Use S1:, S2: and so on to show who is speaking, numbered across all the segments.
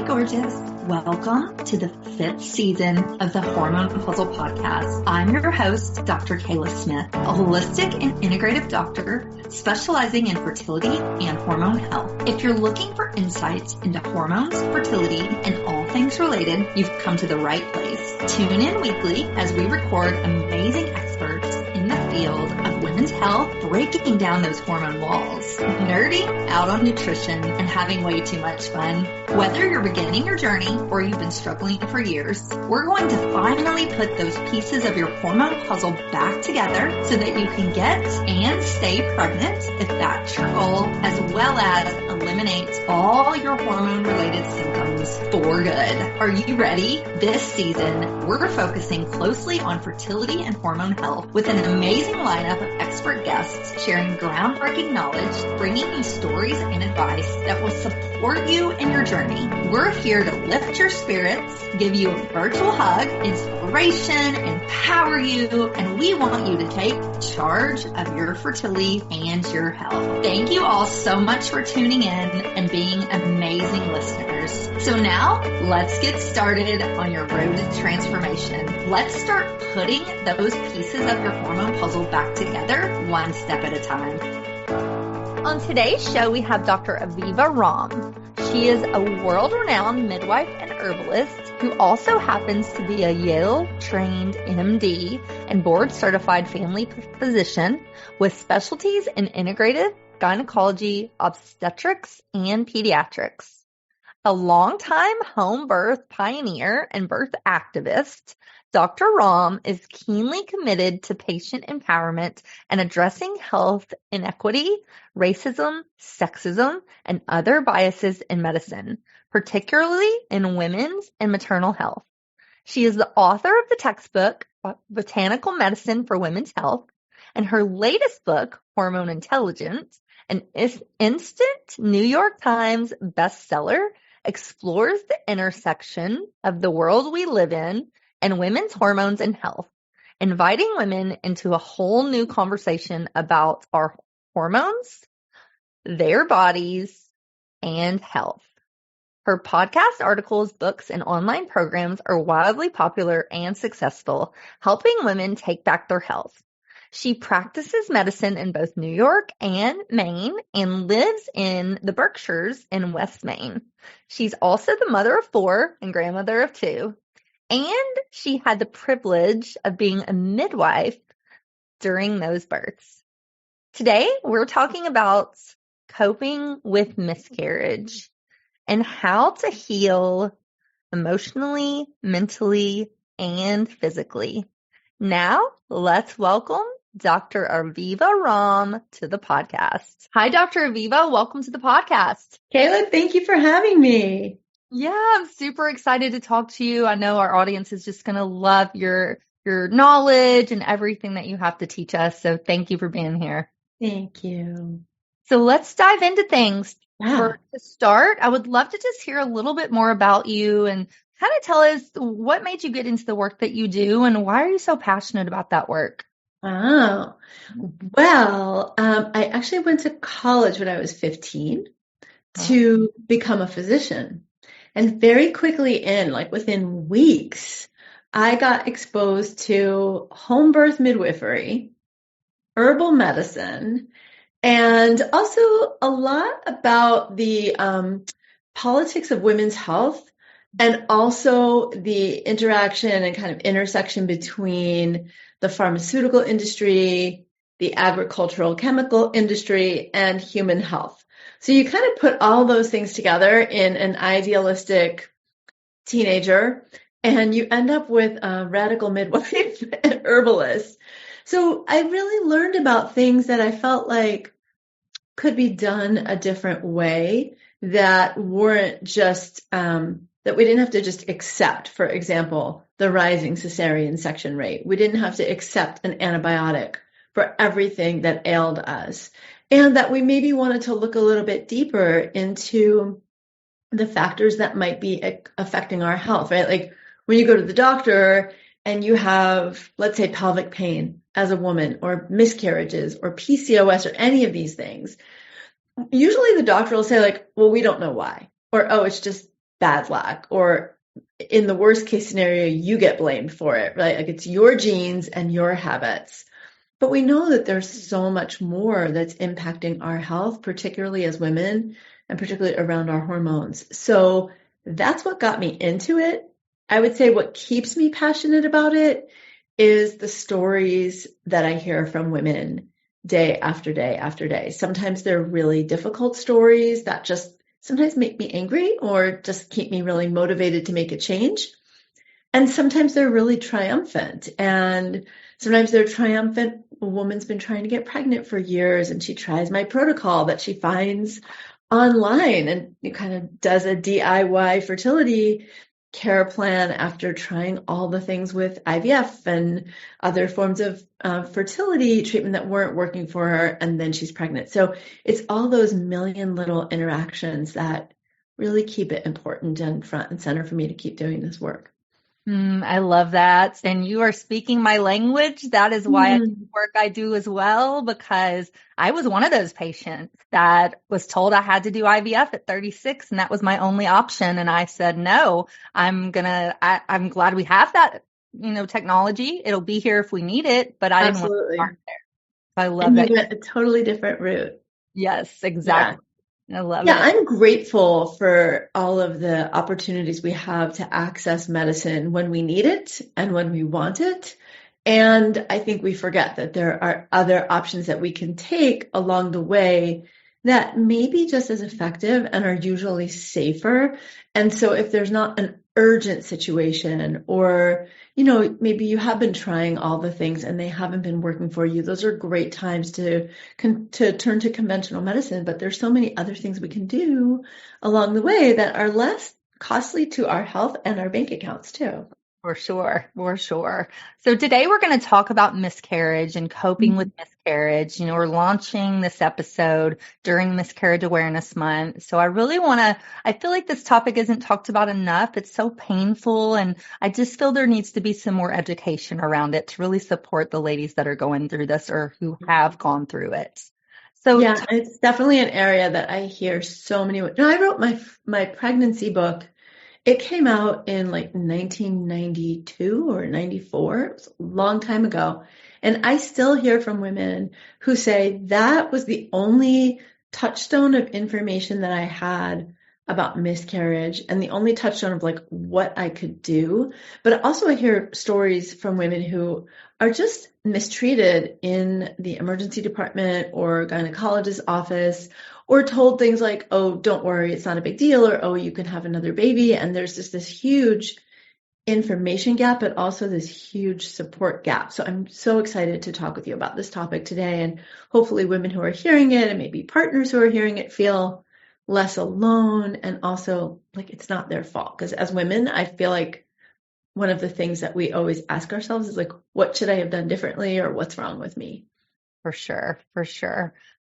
S1: gorgeous. Welcome to the 5th season of the Hormone Puzzle Podcast. I'm your host, Dr. Kayla Smith, a holistic and integrative doctor specializing in fertility and hormone health. If you're looking for insights into hormones, fertility, and all things related, you've come to the right place. Tune in weekly as we record amazing experts in the field of women's health, breaking down those hormone walls, nerding out on nutrition, and having way too much fun. Whether you're beginning your journey or you've been struggling for years, we're going to finally put those pieces of your hormone puzzle back together so that you can get and stay pregnant if that's your goal, as well as eliminate all your hormone-related symptoms for good. Are you ready? This season, we're focusing closely on fertility and hormone health with an amazing lineup of expert guests sharing groundbreaking knowledge, bringing you stories and advice that will support you in your journey. We're here to lift your spirits, give you a virtual hug, inspiration, empower you, and we want you to take charge of your fertility and your health. Thank you all so much for tuning in and being amazing listeners. So now, let's get started on your road to transformation. Let's start putting those pieces of your hormone puzzle back together one step at a time. On today's show, we have Dr. Aviva Romm. She is a world-renowned midwife and herbalist who also happens to be a Yale-trained MD and board-certified family physician with specialties in integrative gynecology, obstetrics, and pediatrics. A longtime home birth pioneer and birth activist, Dr. Romm is keenly committed to patient empowerment and addressing health inequity, racism, sexism, and other biases in medicine, particularly in women's and maternal health. She is the author of the textbook, Botanical Medicine for Women's Health, and her latest book, Hormone Intelligence, an instant New York Times bestseller, explores the intersection of the world we live in and women's hormones and health, inviting women into a whole new conversation about our hormones, their bodies, and health. Her podcast articles, books, and online programs are wildly popular and successful, helping women take back their health. She practices medicine in both New York and Maine and lives in the Berkshires in West Maine. She's also the mother of 4 and grandmother of 2. And she had the privilege of being a midwife during those births. Today, we're talking about coping with miscarriage and how to heal emotionally, mentally, and physically. Now, let's welcome Dr. Aviva Romm to the podcast. Hi, Dr. Aviva. Welcome to the podcast.
S2: Kayla, thank you for having me.
S1: Yeah, I'm super excited to talk to you. I know our audience is just going to love your knowledge and everything that you have to teach us. So thank you for being here.
S2: Thank you.
S1: So let's dive into things.
S2: Yeah.
S1: To start, I would love to just hear a little bit more about you and kind of tell us what made you get into the work that you do and why are you so passionate about that work?
S2: Oh, well, I actually went to college when I was 15 to become a physician. And very quickly within weeks, I got exposed to home birth midwifery, herbal medicine, and also a lot about the politics of women's health and also the interaction and kind of intersection between the pharmaceutical industry, the agricultural chemical industry, and human health. So you kind of put all those things together in an idealistic teenager, and you end up with a radical midwife and herbalist. So I really learned about things that I felt like could be done a different way that weren't just, that we didn't have to just accept, for example, the rising cesarean section rate. We didn't have to accept an antibiotic for everything that ailed us. And that we maybe wanted to look a little bit deeper into the factors that might be affecting our health, right? Like when you go to the doctor and you have, let's say, pelvic pain as a woman or miscarriages or PCOS or any of these things, usually the doctor will say like, well, we don't know why. Or, oh, it's just bad luck, or in the worst case scenario, you get blamed for it, right? Like it's your genes and your habits. But we know that there's so much more that's impacting our health, particularly as women and particularly around our hormones. So that's what got me into it. I would say what keeps me passionate about it is the stories that I hear from women day after day after day. Sometimes they're really difficult stories that just sometimes make me angry or just keep me really motivated to make a change. And sometimes they're really triumphant. And sometimes they're triumphant. A woman's been trying to get pregnant for years and she tries my protocol that she finds online and it kind of does a DIY fertility care plan after trying all the things with IVF and other forms of fertility treatment that weren't working for her, and then she's pregnant. So it's all those million little interactions that really keep it important and front and center for me to keep doing this work.
S1: I love that. And you are speaking my language. That is why I do the work I do as well, because I was one of those patients that was told I had to do IVF at 36 and that was my only option. And I said, no, I'm glad we have that, technology. It'll be here if we need it, but I didn't want to start there. So I love that.
S2: You went a totally different route.
S1: Yes, exactly. Yeah. I love it.
S2: Yeah, I'm grateful for all of the opportunities we have to access medicine when we need it and when we want it. And I think we forget that there are other options that we can take along the way that may be just as effective and are usually safer. And so if there's not an urgent situation or, maybe you have been trying all the things and they haven't been working for you, those are great times to turn to conventional medicine. But there's so many other things we can do along the way that are less costly to our health and our bank accounts too.
S1: For sure. So today we're going to talk about miscarriage and coping with miscarriage. We're launching this episode during Miscarriage Awareness Month. So I feel like this topic isn't talked about enough. It's so painful. And I just feel there needs to be some more education around it to really support the ladies that are going through this or who have gone through it. So
S2: yeah, it's definitely an area that I hear so many. I wrote my pregnancy book. It came out in like 1992 or 94. It was a long time ago. And I still hear from women who say that was the only touchstone of information that I had about miscarriage and the only touchstone of like what I could do. But also I hear stories from women who are just mistreated in the emergency department or gynecologist's office, or told things like, oh, don't worry, it's not a big deal, or, oh, you can have another baby. And there's just this huge information gap, but also this huge support gap. So I'm so excited to talk with you about this topic today. And hopefully women who are hearing it and maybe partners who are hearing it feel less alone and also like it's not their fault. Because as women, I feel like one of the things that we always ask ourselves is like, what should I have done differently or what's wrong with me?
S1: For sure.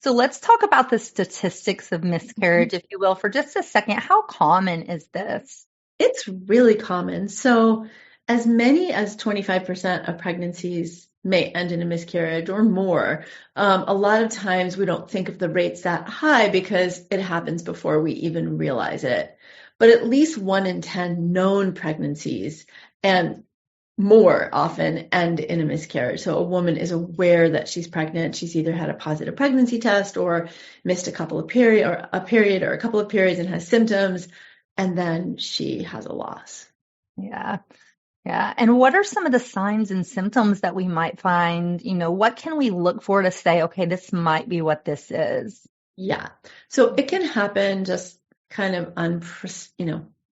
S1: So let's talk about the statistics of miscarriage, if you will, for just a second. How common is this?
S2: It's really common. So as many as 25% of pregnancies may end in a miscarriage or more. A lot of times we don't think of the rates that high because it happens before we even realize it. But at least 1 in 10 known pregnancies and more often end in a miscarriage. So a woman is aware that she's pregnant. She's either had a positive pregnancy test or missed a couple of period or a couple of periods and has symptoms, and then she has a loss.
S1: Yeah. And what are some of the signs and symptoms that we might find? What can we look for to say, okay, this might be what this is?
S2: Yeah. So it can happen just kind of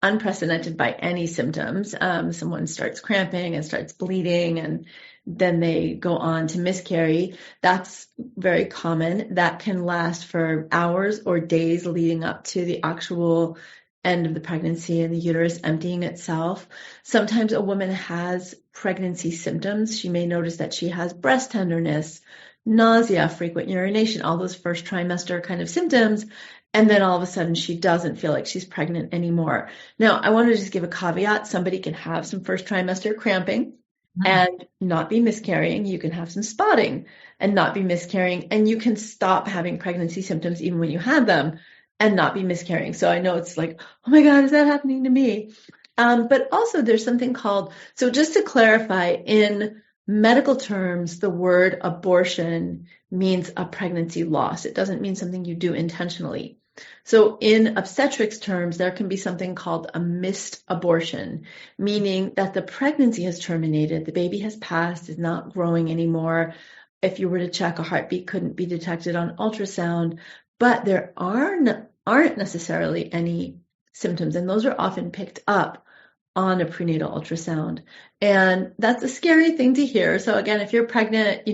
S2: unprecedented by any symptoms. Someone starts cramping and starts bleeding and then they go on to miscarry. That's very common. That can last for hours or days leading up to the actual end of the pregnancy and the uterus emptying itself. Sometimes a woman has pregnancy symptoms. She may notice that she has breast tenderness, nausea, frequent urination, all those first trimester kind of symptoms. And then all of a sudden she doesn't feel like she's pregnant anymore. Now, I want to just give a caveat. Somebody can have some first trimester cramping and not be miscarrying. You can have some spotting and not be miscarrying. And you can stop having pregnancy symptoms even when you had them and not be miscarrying. So I know it's like, oh my God, is that happening to me? But also there's something called, so just to clarify, in medical terms, the word abortion means a pregnancy loss. It doesn't mean something you do intentionally. So in obstetrics terms, there can be something called a missed abortion, meaning that the pregnancy has terminated, the baby has passed, is not growing anymore. If you were to check, a heartbeat couldn't be detected on ultrasound, but there aren't necessarily any symptoms, and those are often picked up on a prenatal ultrasound. And that's a scary thing to hear. So again, if you're pregnant,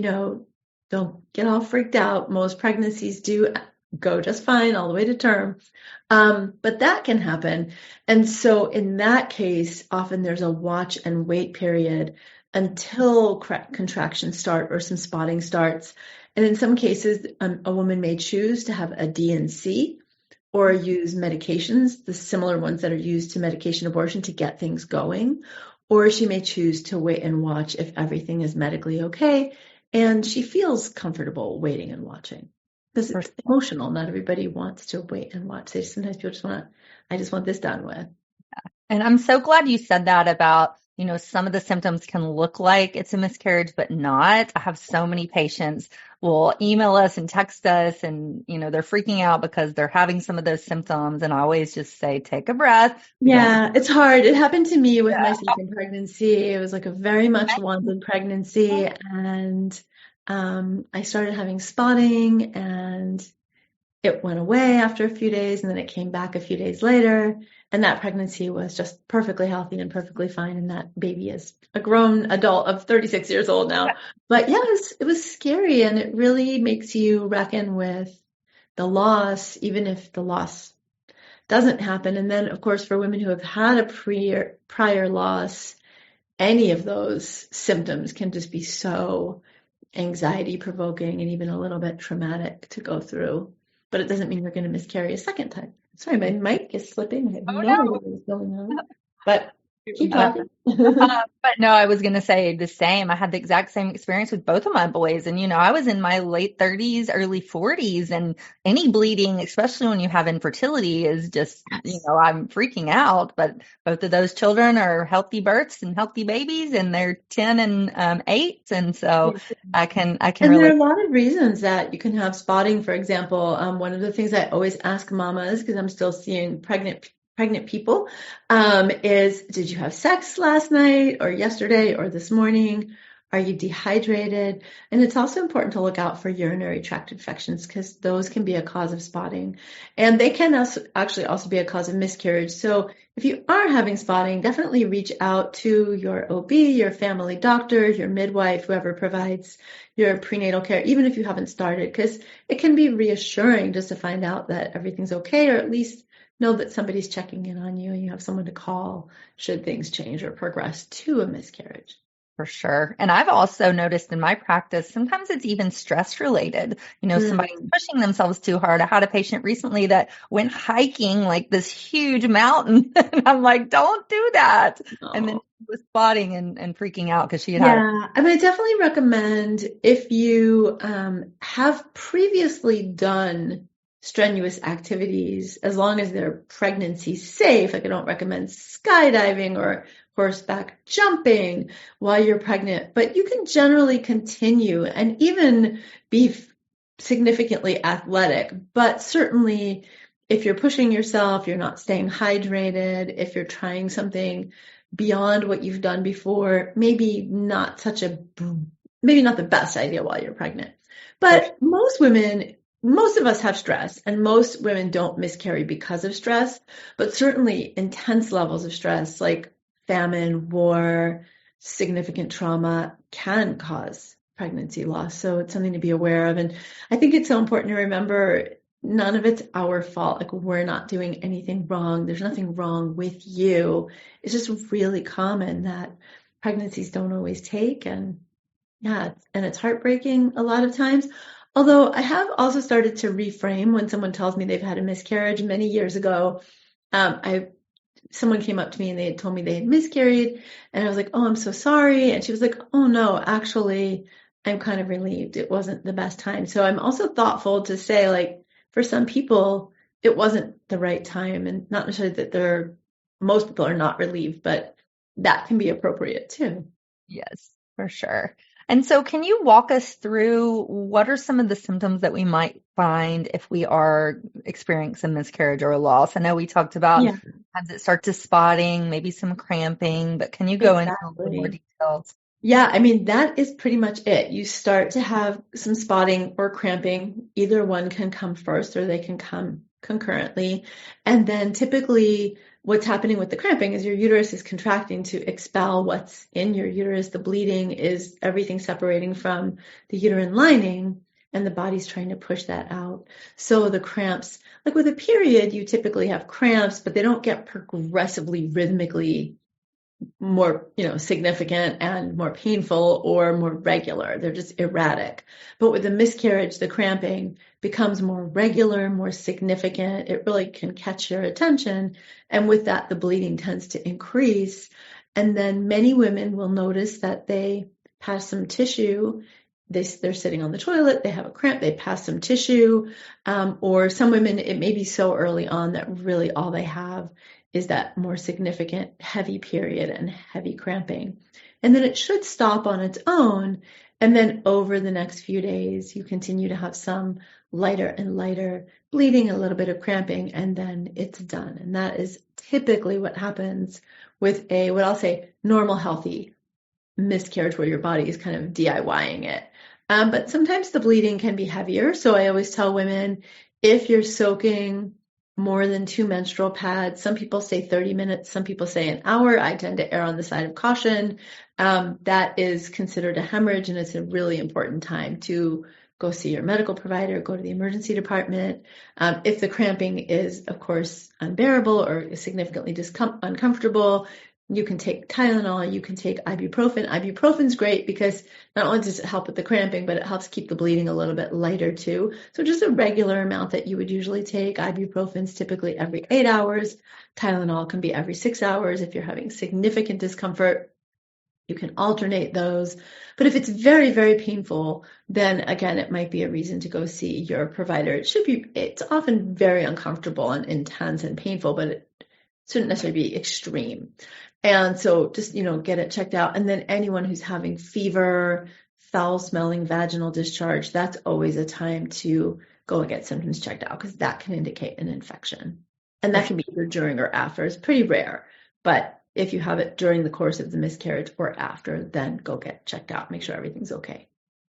S2: don't get all freaked out. Most pregnancies do go just fine all the way to term. But that can happen. And so in that case, often there's a watch and wait period until contractions start or some spotting starts. And in some cases, a woman may choose to have a D&C or use medications, the similar ones that are used to medication abortion to get things going. Or she may choose to wait and watch if everything is medically okay and she feels comfortable waiting and watching. Because it's emotional. Not everybody wants to wait and watch. Sometimes people just I just want this done with.
S3: And I'm so glad you said that about, some of the symptoms can look like it's a miscarriage, but not. I have so many patients will email us and text us and, they're freaking out because they're having some of those symptoms. And I always just say, take a breath.
S2: Yeah, it's hard. It happened to me with my second pregnancy. It was like a very much wanted pregnancy. And I started having spotting and it went away after a few days and then it came back a few days later. And that pregnancy was just perfectly healthy and perfectly fine. And that baby is a grown adult of 36 years old now. But yeah, it was scary. And it really makes you reckon with the loss, even if the loss doesn't happen. And then, of course, for women who have had a prior loss, any of those symptoms can just be so anxiety provoking and even a little bit traumatic to go through. But it doesn't mean you're going to miscarry a second time. Sorry, my mic is slipping. I have no idea what's going on. But keep talking.
S3: But no, I was going to say the same. I had the exact same experience with both of my boys. And, I was in my late 30s, early 40s, and any bleeding, especially when you have infertility, is just, I'm freaking out. But both of those children are healthy births and healthy babies, and they're 10 and 8. And so I can
S2: and
S3: really.
S2: There are a lot of reasons that you can have spotting, for example. One of the things I always ask mamas, because I'm still seeing pregnant people, is, did you have sex last night or yesterday or this morning? Are you dehydrated? And it's also important to look out for urinary tract infections because those can be a cause of spotting. And they can actually also be a cause of miscarriage. So if you are having spotting, definitely reach out to your OB, your family doctor, your midwife, whoever provides your prenatal care, even if you haven't started, because it can be reassuring just to find out that everything's okay, or at least know that somebody's checking in on you and you have someone to call should things change or progress to a miscarriage.
S3: For sure. And I've also noticed in my practice, sometimes it's even stress related. Somebody's pushing themselves too hard. I had a patient recently that went hiking like this huge mountain. And I'm like, don't do that. Oh. And then she was spotting and freaking out because she had.
S2: Yeah, I mean, I definitely recommend if you have previously done strenuous activities, as long as they're pregnancy safe. Like I don't recommend skydiving or horseback jumping while you're pregnant, but you can generally continue and even be significantly athletic. But certainly if you're pushing yourself, you're not staying hydrated, if you're trying something beyond what you've done before, maybe not the best idea while you're pregnant. But most of us have stress, and most women don't miscarry because of stress, but certainly intense levels of stress like famine, war, significant trauma can cause pregnancy loss. So it's something to be aware of. And I think it's so important to remember none of it's our fault. Like we're not doing anything wrong. There's nothing wrong with you. It's just really common that pregnancies don't always take. And it's heartbreaking a lot of times. Although I have also started to reframe when someone tells me they've had a miscarriage. Many years ago, someone came up to me and they had told me they had miscarried. And I was like, oh, I'm so sorry. And she was like, oh, no, actually, I'm kind of relieved. It wasn't the best time. So I'm also thoughtful to say, like, for some people, it wasn't the right time, and not necessarily that most people are not relieved, but that can be appropriate too.
S3: Yes, for sure. And so can you walk us through what are some of the symptoms that we might find if we are experiencing miscarriage or a loss? I know we talked about how it starts to spotting, maybe some cramping, but can you go into a little more details?
S2: Yeah, I mean, that is pretty much it. You start to have some spotting or cramping. Either one can come first or they can come concurrently. And then typically what's happening with the cramping is your uterus is contracting to expel what's in your uterus. The bleeding is everything separating from the uterine lining, and the body's trying to push that out. So the cramps, like with a period, you typically have cramps, but they don't get progressively rhythmically more, significant and more painful or more regular. They're just erratic. But with a miscarriage, the cramping becomes more regular, more significant. It really can catch your attention. And with that, the bleeding tends to increase. And then many women will notice that they pass some tissue. They're sitting on the toilet, they have a cramp, they pass some tissue. Or some women, it may be so early on that really all they have is that more significant heavy period and heavy cramping. And then it should stop on its own. And then over the next few days, you continue to have some lighter and lighter bleeding, a little bit of cramping, and then it's done. And that is typically what happens with what I'll say, normal, healthy miscarriage, where your body is kind of DIYing it. But sometimes the bleeding can be heavier. So I always tell women, if you're soaking more than 2 menstrual pads, some people say 30 minutes, some people say an hour. I tend to err on the side of caution. That is considered a hemorrhage, and it's a really important time to go see your medical provider, go to the emergency department. If the cramping is, of course, unbearable or significantly uncomfortable, you can take Tylenol, you can take ibuprofen. Ibuprofen's great because not only does it help with the cramping, but it helps keep the bleeding a little bit lighter too. So just a regular amount that you would usually take. Ibuprofen's typically every 8 hours. Tylenol can be every 6 hours. If you're having significant discomfort, you can alternate those. But if it's very, very painful, then again, it might be a reason to go see your provider. It's often very uncomfortable and intense and painful, but it shouldn't necessarily be extreme. And so just, get it checked out. And then anyone who's having fever, foul smelling vaginal discharge, that's always a time to go and get symptoms checked out, because that can indicate an infection. And that can be either during or after. It's pretty rare. But if you have it during the course of the miscarriage or after, then go get checked out. Make sure everything's okay.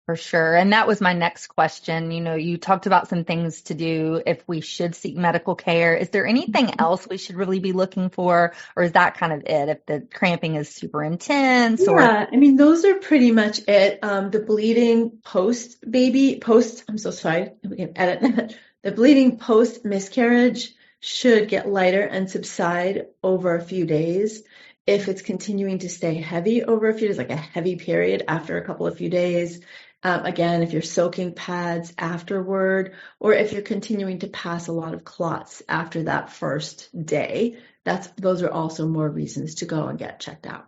S3: For sure. And that was my next question. You talked about some things to do if we should seek medical care. Is there anything else we should really be looking for? Or is that kind of it? If the cramping is super intense?
S2: Yeah, I mean, those are pretty much it. The bleeding I'm so sorry, we can edit that. The bleeding post miscarriage should get lighter and subside over a few days. If it's continuing to stay heavy over a few days, like a heavy period after a couple of few days, again, if you're soaking pads afterward, or if you're continuing to pass a lot of clots after that first day, those are also more reasons to go and get checked out.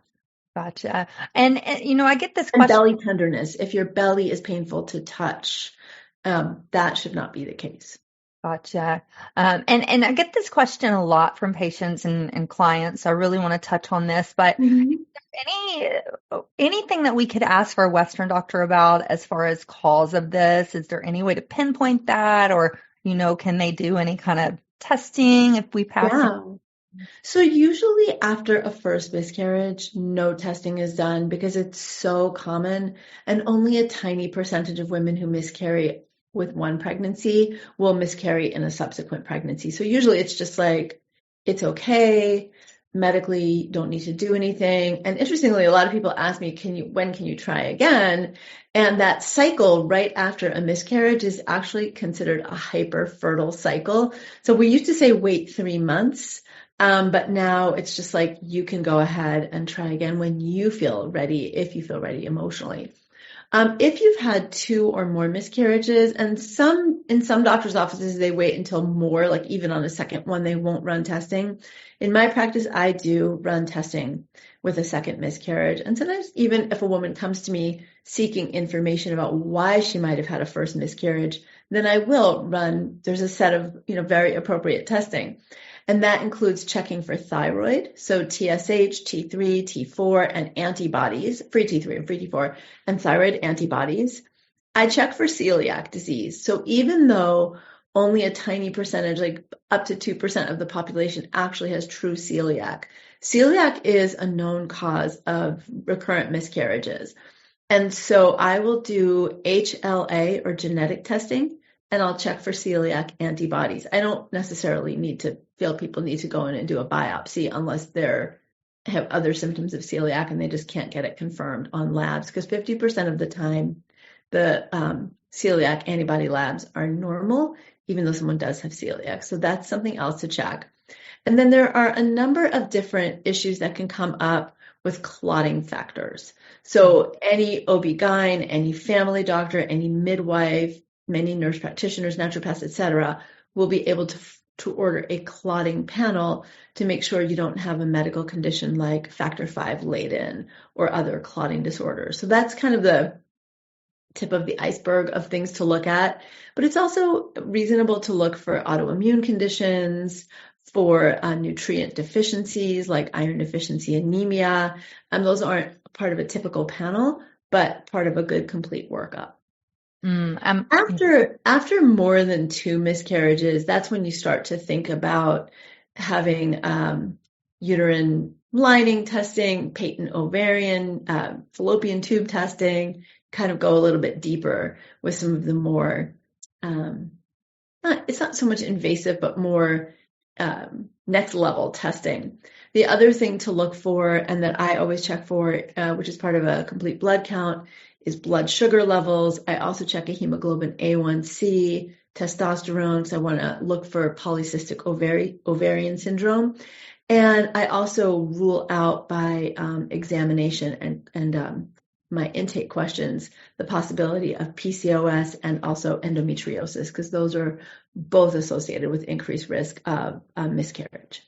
S3: Gotcha. And I get this question.
S2: And belly tenderness. If your belly is painful to touch, that should not be the case.
S3: Gotcha. And I get this question a lot from patients and clients. So I really want to touch on this, but anything that we could ask our Western doctor about as far as cause of this? Is there any way to pinpoint that, or, can they do any kind of testing if we pass?
S2: Yeah. So usually after a first miscarriage, no testing is done because it's so common, and only a tiny percentage of women who miscarry with one pregnancy will miscarry in a subsequent pregnancy. So usually it's just like, it's okay. Medically, don't need to do anything. And interestingly, a lot of people ask me, when can you try again? And that cycle right after a miscarriage is actually considered a hyperfertile cycle. So we used to say wait 3 months, but now it's just like you can go ahead and try again when you feel ready, if you feel ready emotionally. If you've had 2 or more miscarriages, and in some doctors' offices, they wait until more, like even on a second one, they won't run testing. In my practice, I do run testing with a second miscarriage. And sometimes even if a woman comes to me seeking information about why she might have had a first miscarriage, then I will run, there's a set of, very appropriate testing. And that includes checking for thyroid, so TSH, T3, T4, and antibodies, free T3 and free T4, and thyroid antibodies. I check for celiac disease. So even though only a tiny percentage, like up to 2% of the population actually has true celiac, celiac is a known cause of recurrent miscarriages. And so I will do HLA or genetic testing, and I'll check for celiac antibodies. I don't necessarily feel people need to go in and do a biopsy unless they have other symptoms of celiac and they just can't get it confirmed on labs, because 50% of the time the celiac antibody labs are normal, even though someone does have celiac. So that's something else to check. And then there are a number of different issues that can come up with clotting factors. So any OB-GYN, any family doctor, any midwife, many nurse practitioners, naturopaths, etc., will be able to order a clotting panel to make sure you don't have a medical condition like factor V Leiden or other clotting disorders. So that's kind of the tip of the iceberg of things to look at. But it's also reasonable to look for autoimmune conditions, for nutrient deficiencies like iron deficiency anemia. Those aren't part of a typical panel, but part of a good complete workup. After more than 2 miscarriages, that's when you start to think about having uterine lining testing, patent ovarian, fallopian tube testing, kind of go a little bit deeper with some of the more, it's not so much invasive, but more next level testing. The other thing to look for, and that I always check for, which is part of a complete blood count, is blood sugar levels. I also check a hemoglobin A1C, testosterone, so I want to look for polycystic ovarian syndrome. And I also rule out by examination and my intake questions the possibility of PCOS and also endometriosis, because those are both associated with increased risk of miscarriage.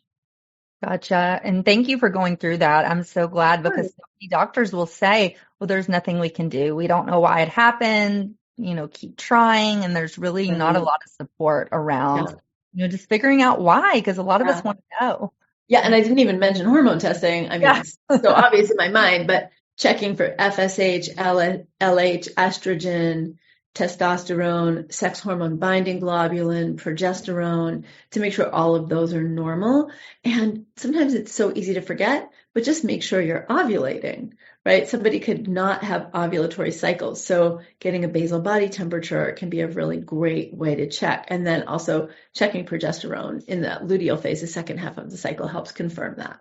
S3: Gotcha. And thank you for going through that. I'm so glad, because so many doctors will say, well, there's nothing we can do. We don't know why it happened. Keep trying. And there's really not a lot of support around, just figuring out why, because a lot of us want to know.
S2: Yeah. And I didn't even mention hormone testing. I mean, it's so obvious in my mind, but checking for FSH, LH, estrogen, testosterone, sex hormone binding globulin, progesterone, to make sure all of those are normal. And sometimes it's so easy to forget, but just make sure you're ovulating, right? Somebody could not have ovulatory cycles. So getting a basal body temperature can be a really great way to check. And then also checking progesterone in the luteal phase, the second half of the cycle, helps confirm that.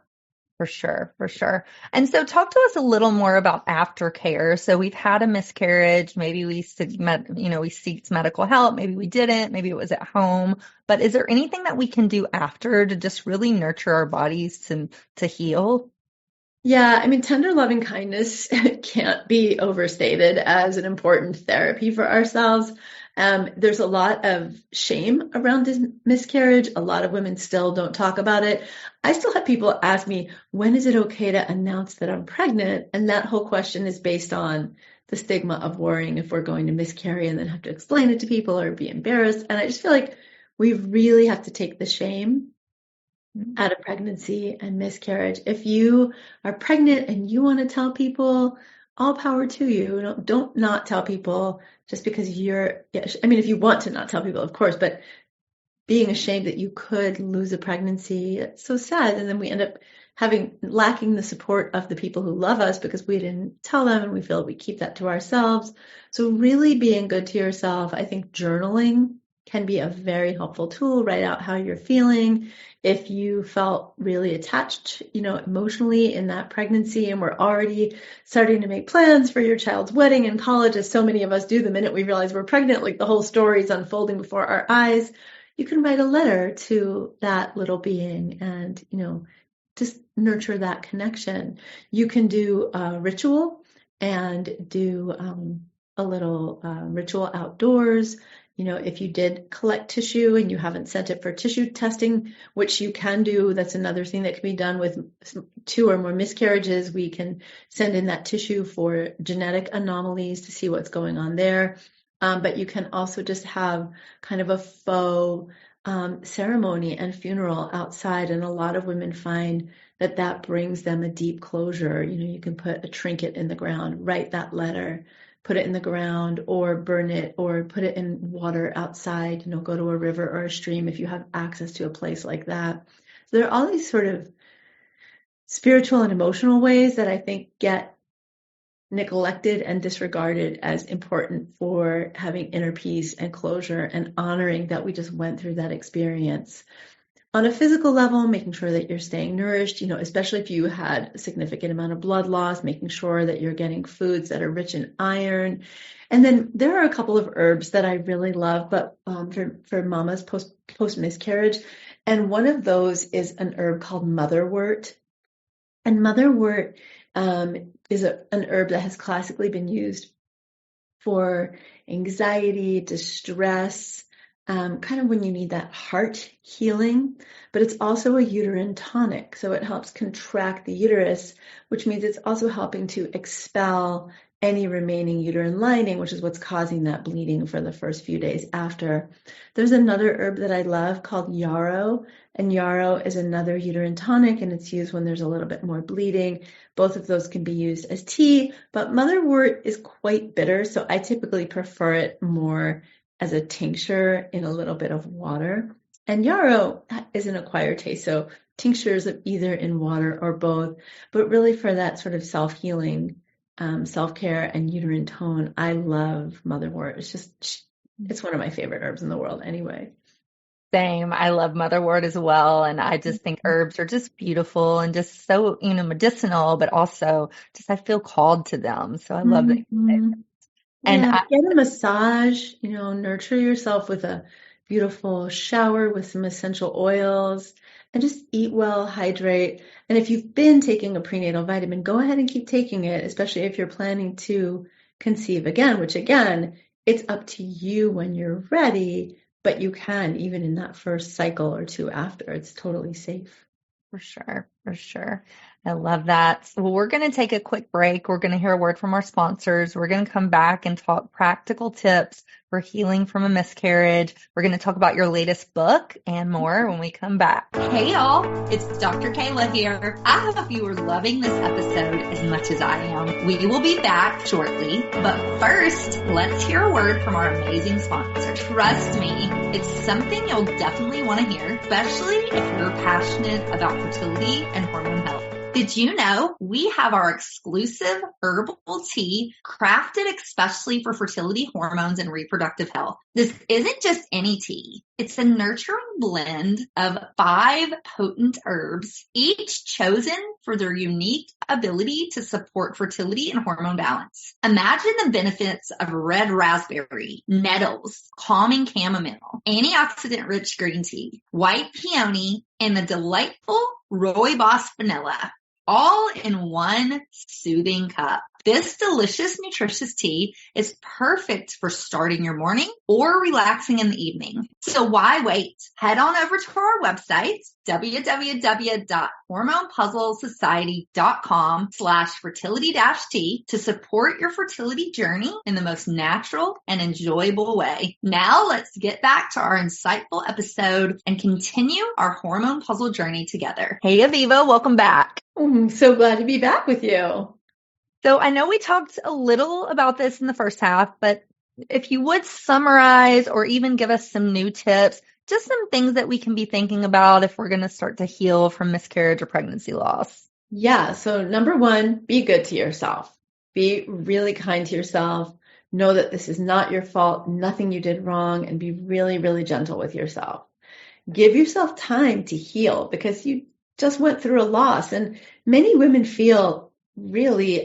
S3: For sure. And so talk to us a little more about aftercare. So we've had a miscarriage, maybe we seeked medical help, maybe we didn't, maybe it was at home, but is there anything that we can do after to just really nurture our bodies to heal?
S2: Yeah, I mean, tender loving kindness can't be overstated as an important therapy for ourselves. There's a lot of shame around this miscarriage. A lot of women still don't talk about it. I still have people ask me, when is it okay to announce that I'm pregnant? And that whole question is based on the stigma of worrying if we're going to miscarry and then have to explain it to people or be embarrassed. And I just feel like we really have to take the shame out of pregnancy and miscarriage. If you are pregnant and you want to tell people, all power to you. Don't not tell people just because if you want to not tell people, of course, but being ashamed that you could lose a pregnancy, it's so sad. And then we end up lacking the support of the people who love us because we didn't tell them, and we feel we keep that to ourselves. So really being good to yourself. I think journaling can be a very helpful tool. Write out how you're feeling. If you felt really attached, emotionally in that pregnancy, and we're already starting to make plans for your child's wedding and college, as so many of us do the minute we realize we're pregnant, like the whole story is unfolding before our eyes, you can write a letter to that little being and, just nurture that connection. You can do a ritual and do a little ritual outdoors. If you did collect tissue and you haven't sent it for tissue testing, which you can do, that's another thing that can be done with 2 or more miscarriages. We can send in that tissue for genetic anomalies to see what's going on there. But you can also just have kind of a faux ceremony and funeral outside. And a lot of women find that that brings them a deep closure. You can put a trinket in the ground, write that letter, put it in the ground, or burn it, or put it in water outside, go to a river or a stream if you have access to a place like that. So there are all these sort of spiritual and emotional ways that I think get neglected and disregarded as important for having inner peace and closure and honoring that we just went through that experience. On a physical level, making sure that you're staying nourished, especially if you had a significant amount of blood loss, making sure that you're getting foods that are rich in iron. And then there are a couple of herbs that I really love, but for mamas post miscarriage. And one of those is an herb called motherwort. And motherwort is an herb that has classically been used for anxiety, distress, kind of when you need that heart healing, but it's also a uterine tonic. So it helps contract the uterus, which means it's also helping to expel any remaining uterine lining, which is what's causing that bleeding for the first few days after. There's another herb that I love called yarrow, and yarrow is another uterine tonic, and it's used when there's a little bit more bleeding. Both of those can be used as tea, but motherwort is quite bitter, so I typically prefer it more as a tincture in a little bit of water. And yarrow is an acquired taste, so tinctures of either in water or both, but really for that sort of self-healing, self-care and uterine tone, I love motherwort. It's one of my favorite herbs in the world anyway.
S3: Same. I love motherwort as well. And I just think herbs are just beautiful and just so, medicinal, but also just I feel called to them. So I love that.
S2: And get a massage, nurture yourself with a beautiful shower with some essential oils, and just eat well, hydrate. And if you've been taking a prenatal vitamin, go ahead and keep taking it, especially if you're planning to conceive again, which again, it's up to you when you're ready, but you can even in that first cycle or two after. It's totally safe.
S3: For sure. For sure. I love that. Well, we're going to take a quick break. We're going to hear a word from our sponsors. We're going to come back and talk practical tips for healing from a miscarriage. We're going to talk about your latest book and more when we come back.
S1: Hey y'all, it's Dr. Kayla here. I hope you are loving this episode as much as I am. We will be back shortly, but first, let's hear a word from our amazing sponsor. Trust me, it's something you'll definitely want to hear, especially if you're passionate about fertility and hormone health. Did you know we have our exclusive herbal tea crafted especially for fertility, hormones, and reproductive health? This isn't just any tea. It's a nurturing blend of 5 potent herbs, each chosen for their unique ability to support fertility and hormone balance. Imagine the benefits of red raspberry, nettles, calming chamomile, antioxidant-rich green tea, white peony, and the delightful rooibos vanilla, all in one soothing cup. This delicious, nutritious tea is perfect for starting your morning or relaxing in the evening. So why wait? Head on over to our website, www.hormonepuzzlesociety.com/fertility-tea to support your fertility journey in the most natural and enjoyable way. Now let's get back to our insightful episode and continue our hormone puzzle journey together.
S3: Hey, Aviva, welcome back.
S2: I'm so glad to be back with you.
S3: So I know we talked a little about this in the first half, but if you would summarize or even give us some new tips, just some things that we can be thinking about if we're going to start to heal from miscarriage or pregnancy loss.
S2: Yeah. So number 1, be good to yourself. Be really kind to yourself. Know that this is not your fault, nothing you did wrong, and be really, really gentle with yourself. Give yourself time to heal because you just went through a loss, and many women feel really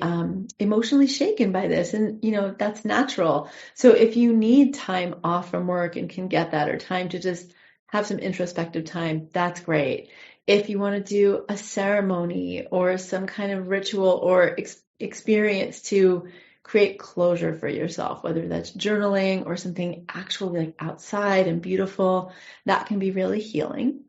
S2: emotionally shaken by this, and that's natural. So if you need time off from work and can get that, or time to just have some introspective time, that's great. If you want to do a ceremony or some kind of ritual or experience to create closure for yourself, whether that's journaling or something actually like outside and beautiful, that can be really healing.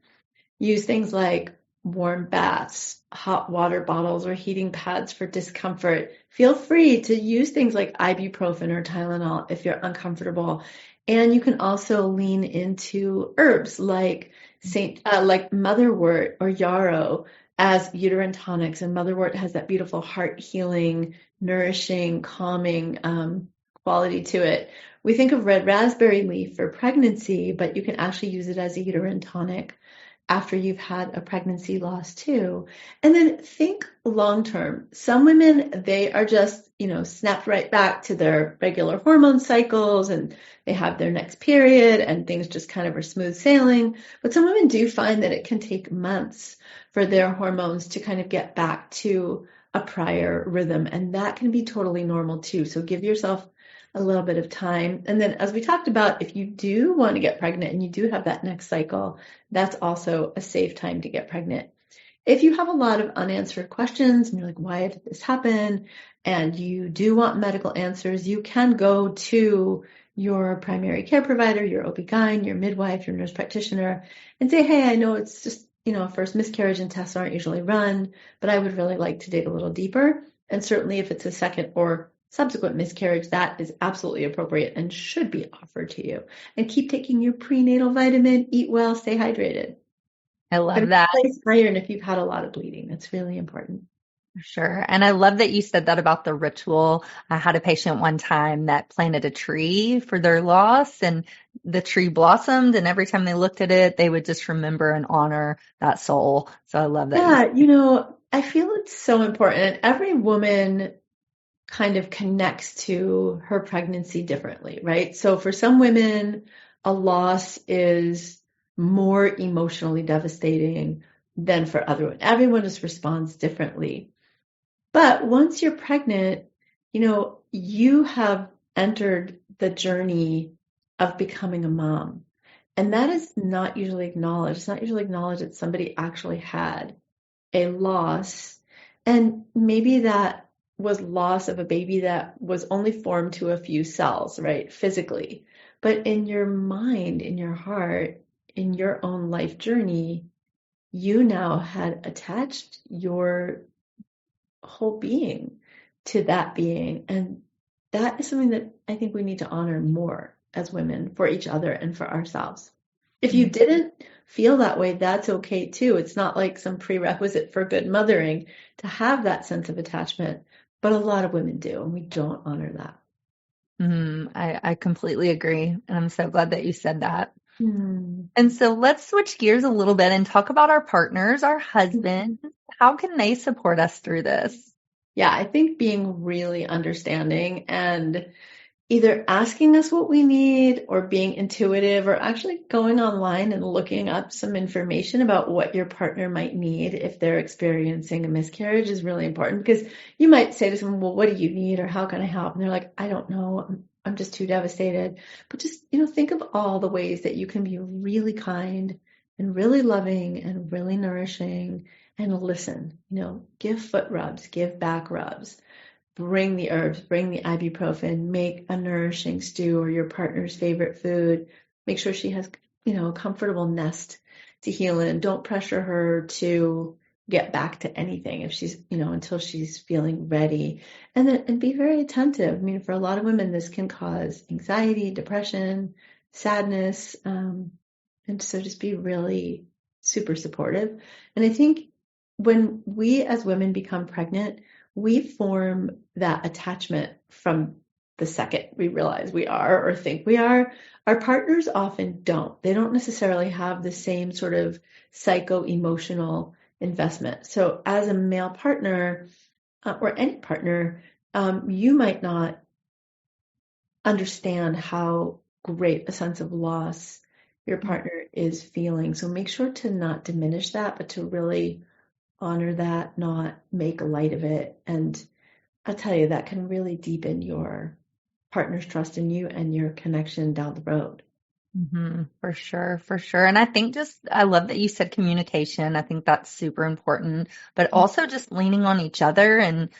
S2: Use things like warm baths, hot water bottles, or heating pads for discomfort. Feel free to use things like ibuprofen or Tylenol if you're uncomfortable. And you can also lean into herbs like like motherwort or yarrow as uterine tonics. And motherwort has that beautiful heart healing, nourishing, calming quality to it. We think of red raspberry leaf for pregnancy, but you can actually use it as a uterine tonic after you've had a pregnancy loss too. And then think long term. Some women, they are just, snapped right back to their regular hormone cycles and they have their next period and things just kind of are smooth sailing. But some women do find that it can take months for their hormones to kind of get back to a prior rhythm. And that can be totally normal too. So give yourself a little bit of time. And then as we talked about, if you do want to get pregnant and you do have that next cycle, that's also a safe time to get pregnant. If you have a lot of unanswered questions and you're like, why did this happen? And you do want medical answers, you can go to your primary care provider, your OB-GYN, your midwife, your nurse practitioner, and say, hey, I know it's just, first miscarriage and tests aren't usually run, but I would really like to dig a little deeper. And certainly if it's a second or subsequent miscarriage, that is absolutely appropriate and should be offered to you. And keep taking your prenatal vitamin, eat well, stay hydrated.
S3: I love that.
S2: Replace iron if you've had a lot of bleeding. That's really important.
S3: For sure. And I love that you said that about the ritual. I had a patient one time that planted a tree for their loss and the tree blossomed. And every time they looked at it, they would just remember and honor that soul. So I love that.
S2: Yeah, I feel it's so important. Every woman kind of connects to her pregnancy differently, right? So for some women, a loss is more emotionally devastating than for other women. Everyone just responds differently. But once you're pregnant, you have entered the journey of becoming a mom. And that is not usually acknowledged. It's not usually acknowledged that somebody actually had a loss. And maybe that was loss of a baby that was only formed to a few cells, right? Physically. But in your mind, in your heart, in your own life journey, you now had attached your whole being to that being. And that is something that I think we need to honor more as women for each other and for ourselves. If you didn't feel that way, that's okay too. It's not like some prerequisite for good mothering to have that sense of attachment, but a lot of women do, and we don't honor that.
S3: I completely agree. And I'm so glad that you said that. And so let's switch gears a little bit and talk about our partners, our husbands. How can they support us through this?
S2: Yeah, I think being really understanding and either asking us what we need or being intuitive or actually going online and looking up some information about what your partner might need if they're experiencing a miscarriage is really important, because you might say to someone, well, what do you need or how can I help? And they're like, I don't know. I'm just too devastated. But just, think of all the ways that you can be really kind and really loving and really nourishing and listen, give foot rubs, give back rubs. Bring the herbs, bring the ibuprofen, make a nourishing stew or your partner's favorite food. Make sure she has, a comfortable nest to heal in. Don't pressure her to get back to anything if she's, until she's feeling ready. And be very attentive. I mean, for a lot of women, this can cause anxiety, depression, sadness. And so just be really super supportive. And I think when we as women become pregnant, we form that attachment from the second we realize we are or think we are. Our partners often don't. They don't necessarily have the same sort of psycho-emotional investment. So as a male partner or any partner, you might not understand how great a sense of loss your partner is feeling. So make sure to not diminish that, but to really honor that, not make light of it. And I'll tell you, that can really deepen your partner's trust in you and your connection down the road.
S3: For sure. For sure. And I think I love that you said communication. I think that's super important, but also just leaning on each other and,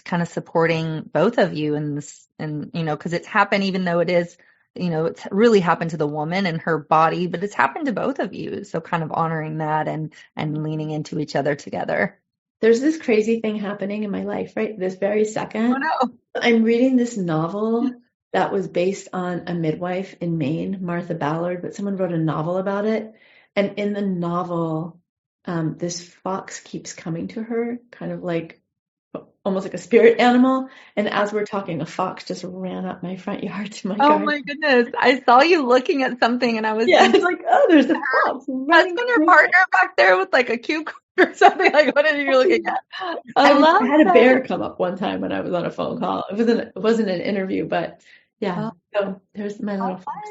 S3: kind of supporting both of you in this, and, cause it's happened, even though it's it's really happened to the woman and her body, but it's happened to both of you. So kind of honoring that and leaning into each other together.
S2: There's this crazy thing happening in my life, right? This very second.
S3: Oh, no.
S2: I'm reading this novel that was based on a midwife in Maine, Martha Ballard, but someone wrote a novel about it. And in the novel, this fox keeps coming to her, kind of like almost like a spirit animal. And as we're talking, a fox just ran up my front yard to my garden.
S3: Oh my goodness. I saw you looking at something and I was
S2: it's like, oh, there's a fox.
S3: Husband or partner back there with like a cucumber or something. Like, what are you looking at?
S2: I had a bear come up one time when I was on a phone call. It wasn't an interview, but yeah. So there's my little fox.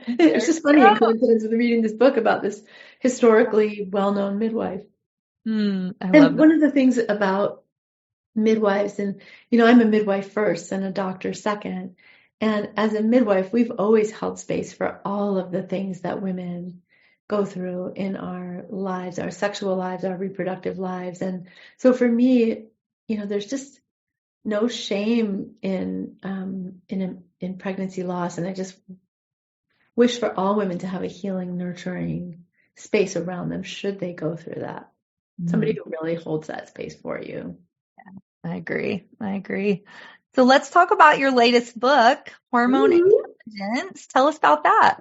S2: It was just funny in coincidence with reading this book about this historically well-known midwife.
S3: And
S2: one of the things about midwives, and I'm a midwife first and a doctor second. And as a midwife, we've always held space for all of the things that women go through in our lives, our sexual lives, our reproductive lives. And so for me, there's just no shame in pregnancy loss. And I just wish for all women to have a healing, nurturing space around them should they go through that. Somebody who really holds that space for you.
S3: I agree. So let's talk about your latest book, Hormone Intelligence. Tell us about that.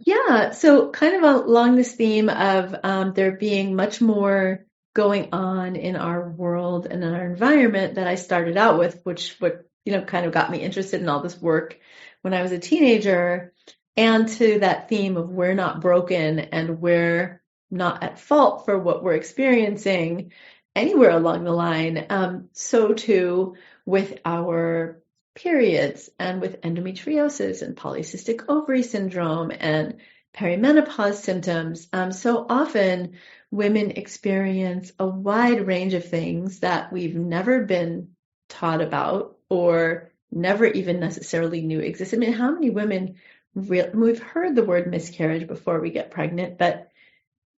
S2: Yeah. So kind of along this theme of there being much more going on in our world and in our environment that I started out with, which kind of got me interested in all this work when I was a teenager, and to that theme of we're not broken and we're not at fault for what we're experiencing anywhere along the line. So too with our periods and with endometriosis and polycystic ovary syndrome and perimenopause symptoms. So often women experience a wide range of things that we've never been taught about or never even necessarily knew existed. I mean, how many women, we've heard the word miscarriage before we get pregnant, but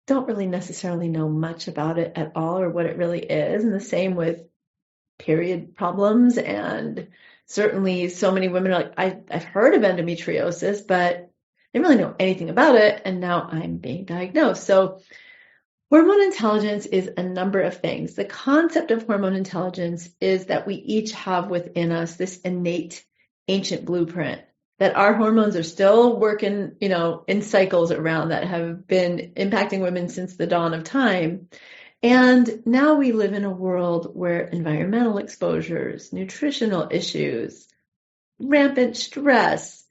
S2: don't really necessarily know much about it at all or what it really is. And the same with period problems. And certainly so many women are like, I've heard of endometriosis, but I didn't really know anything about it. And now I'm being diagnosed. So hormone intelligence is a number of things. The concept of hormone intelligence is that we each have within us this innate ancient blueprint, that our hormones are still working, in cycles around that have been impacting women since the dawn of time. And now we live in a world where environmental exposures, nutritional issues, rampant stress,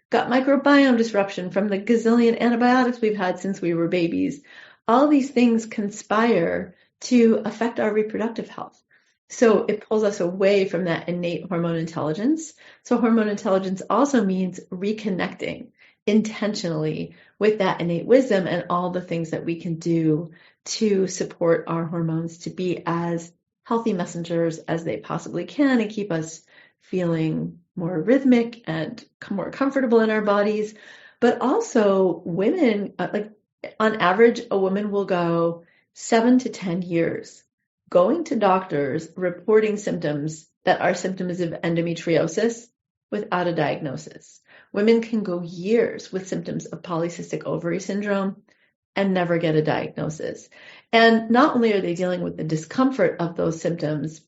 S2: gut microbiome disruption from the gazillion antibiotics we've had since we were babies, all these things conspire to affect our reproductive health. So it pulls us away from that innate hormone intelligence. So hormone intelligence also means reconnecting intentionally with that innate wisdom and all the things that we can do to support our hormones to be as healthy messengers as they possibly can and keep us feeling more rhythmic and more comfortable in our bodies. But also women, on average, a woman will go 7 to 10 years going to doctors, reporting symptoms that are symptoms of endometriosis without a diagnosis. Women can go years with symptoms of polycystic ovary syndrome and never get a diagnosis. And not only are they dealing with the discomfort of those symptoms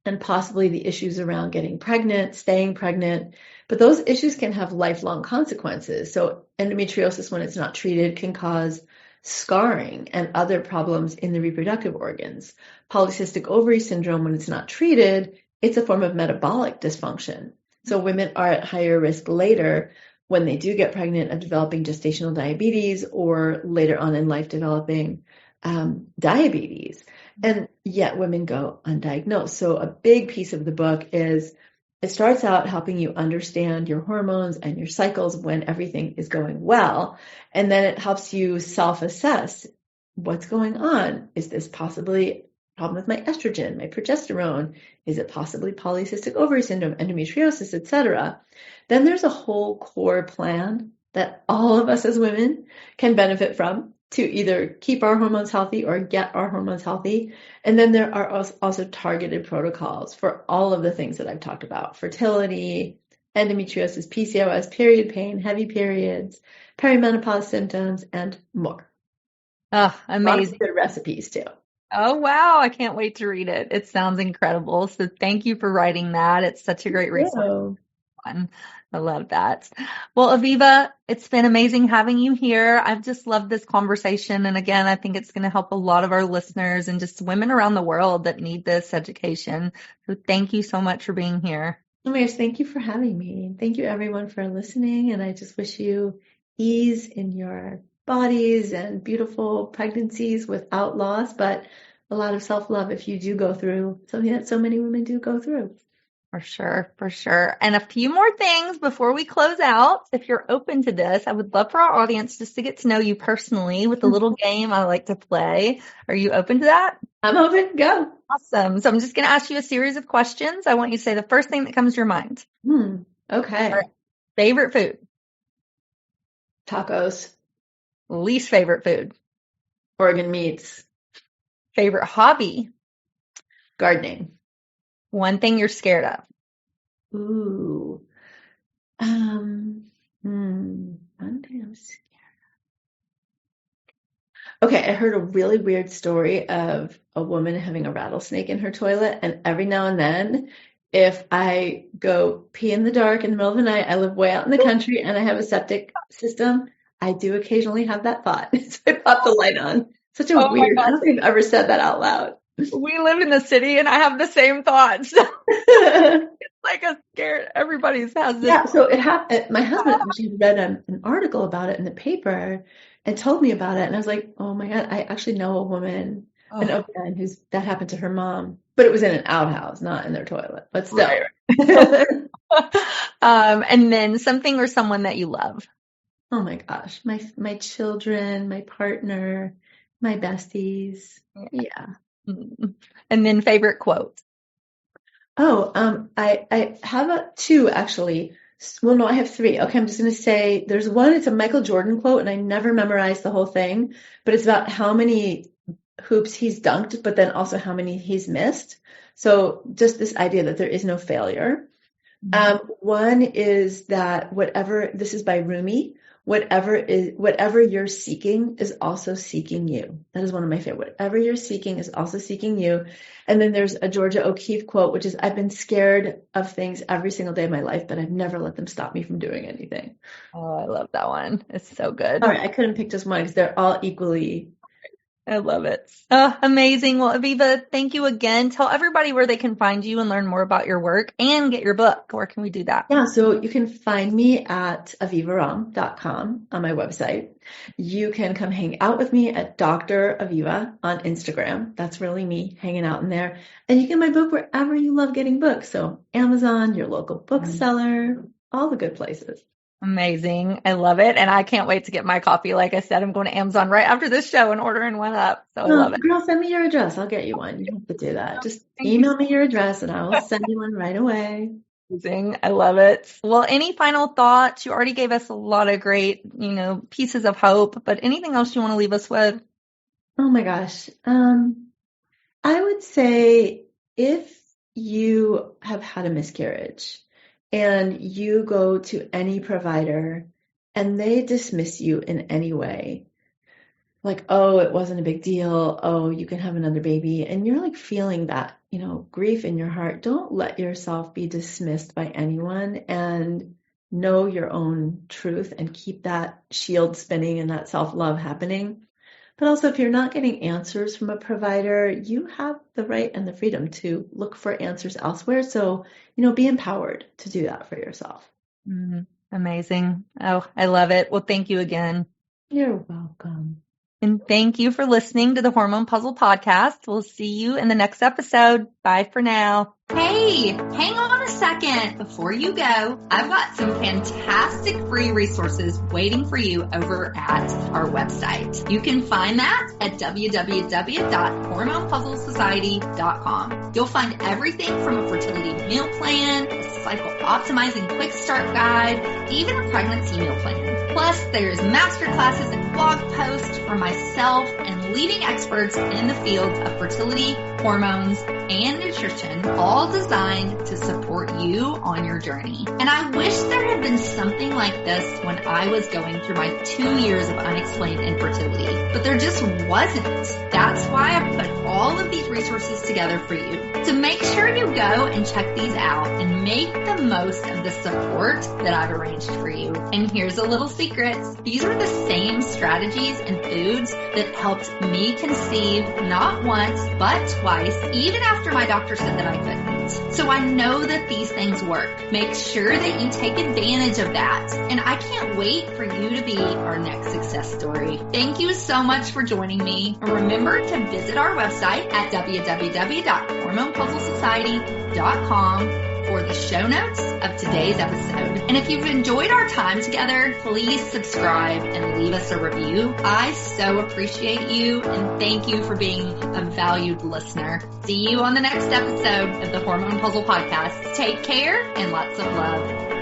S2: and possibly the issues around getting pregnant, staying pregnant, but those issues can have lifelong consequences. So endometriosis, when it's not treated, can cause scarring and other problems in the reproductive organs. Polycystic ovary syndrome, when it's not treated, it's a form of metabolic dysfunction. So women are at higher risk later when they do get pregnant of developing gestational diabetes or later on in life developing diabetes. And yet women go undiagnosed. So a big piece of the book is it starts out helping you understand your hormones and your cycles when everything is going well. And then it helps you self-assess what's going on. Is this possibly a problem with my estrogen, my progesterone? Is it possibly polycystic ovary syndrome, endometriosis, etc.? Then there's a whole core plan that all of us as women can benefit from to either keep our hormones healthy or get our hormones healthy. And then there are also targeted protocols for all of the things that I've talked about: fertility, endometriosis, PCOS, period pain, heavy periods, perimenopause symptoms, and more.
S3: Oh, amazing.
S2: Lots of good recipes too.
S3: Oh, wow. I can't wait to read it. It sounds incredible. So thank you for writing that. It's such a great resource. I love that. Well, Aviva, it's been amazing having you here. I've just loved this conversation. And again, I think it's going to help a lot of our listeners and just women around the world that need this education. So thank you so much for being here.
S2: Oh my gosh, thank you for having me. Thank you everyone for listening. And I just wish you ease in your bodies and beautiful pregnancies without loss, but a lot of self-love if you do go through something that so many women do go through.
S3: For sure, for sure. And a few more things before we close out. If you're open to this, I would love for our audience just to get to know you personally with a little game I like to play. Are you open to that?
S2: I'm open. Go.
S3: Awesome. So I'm just going to ask you a series of questions. I want you to say the first thing that comes to your mind.
S2: Okay.
S3: Right. Favorite food?
S2: Tacos.
S3: Least favorite food?
S2: Organ meats.
S3: Favorite hobby?
S2: Gardening.
S3: One thing you're scared of?
S2: Ooh. One thing I'm scared of. Okay, I heard a really weird story of a woman having a rattlesnake in her toilet, and every now and then, if I go pee in the dark in the middle of the night, I live way out in the country and I have a septic system, I do occasionally have that thought. So I pop the light on. Such a weird, I don't think I've ever said that out loud.
S3: We live in the city and I have the same thoughts. It's like a scare. Everybody's has this.
S2: Yeah, so it happened. My husband actually read an article about it in the paper and told me about it. And I was like, oh my God, I actually know a woman, an OBGYN that happened to her mom, but it was in an outhouse, not in their toilet, but still.
S3: Right. And then something or someone that you love.
S2: Oh my gosh, my children, my partner, my besties. Yeah.
S3: And then favorite quote.
S2: I have two actually. Well, no, I have three. Okay, I'm just going to say there's one. It's a Michael Jordan quote, and I never memorized the whole thing, but it's about how many hoops he's dunked, but then also how many he's missed. So just this idea that there is no failure. One is that this is by Rumi, whatever you're seeking is also seeking you. That is one of my favorite. Whatever you're seeking is also seeking you. And then there's a Georgia O'Keeffe quote, which is, I've been scared of things every single day of my life, but I've never let them stop me from doing anything.
S3: Oh, I love that one. It's so good.
S2: All right, I couldn't pick just one because they're all equally.
S3: I love it. Oh, amazing. Well, Aviva, thank you again. Tell everybody where they can find you and learn more about your work and get your book. Where can we do that?
S2: Yeah, so you can find me at avivaromm.com on my website. You can come hang out with me at Dr. Aviva on Instagram. That's really me hanging out in there. And you get my book wherever you love getting books. So Amazon, your local bookseller, all the good places.
S3: Amazing. I love it. And I can't wait to get my copy. Like I said, I'm going to Amazon right after this show and ordering one up. So I love it.
S2: Girl, send me your address. I'll get you one. You don't have to do that. Just email me your address and I will send you one right away.
S3: Amazing. I love it. Well, any final thoughts? You already gave us a lot of great, pieces of hope, but anything else you want to leave us with?
S2: Oh my gosh. I would say if you have had a miscarriage, and you go to any provider and they dismiss you in any way, like, oh, it wasn't a big deal. Oh, you can have another baby. And you're like feeling that, grief in your heart. Don't let yourself be dismissed by anyone and know your own truth and keep that shield spinning and that self-love happening. But also, if you're not getting answers from a provider, you have the right and the freedom to look for answers elsewhere. So, be empowered to do that for yourself.
S3: Amazing. Oh, I love it. Well, thank you again.
S2: You're welcome.
S3: And thank you for listening to the Hormone Puzzle Podcast. We'll see you in the next episode. Bye for now.
S1: Hey, hang on a second before you go. I've got some fantastic free resources waiting for you over at our website. You can find that at www.hormonepuzzlesociety.com. You'll find everything from a fertility meal plan, a cycle optimizing quick start guide, even a pregnancy meal plan. Plus, there's masterclasses and blog posts from myself and leading experts in the fields of fertility, hormones, and nutrition, all designed to support you on your journey. And I wish there had been something like this when I was going through my 2 years of unexplained infertility, but there just wasn't. That's why I put all of these resources together for you. So make sure you go and check these out and make the most of the support that I've arranged for you. And here's a little secret. These are the same strategies and foods that helped me conceive not once, but twice, even after my doctor said that I couldn't. So I know that these things work. Make sure that you take advantage of that. And I can't wait for you to be our next success story. Thank you so much for joining me. And remember to visit our website at www.hormonepuzzlesociety.com for the show notes of today's episode. And if you've enjoyed our time together, please subscribe and leave us a review. I so appreciate you and thank you for being a valued listener. See you on the next episode of the Hormone Puzzle Podcast. Take care and lots of love.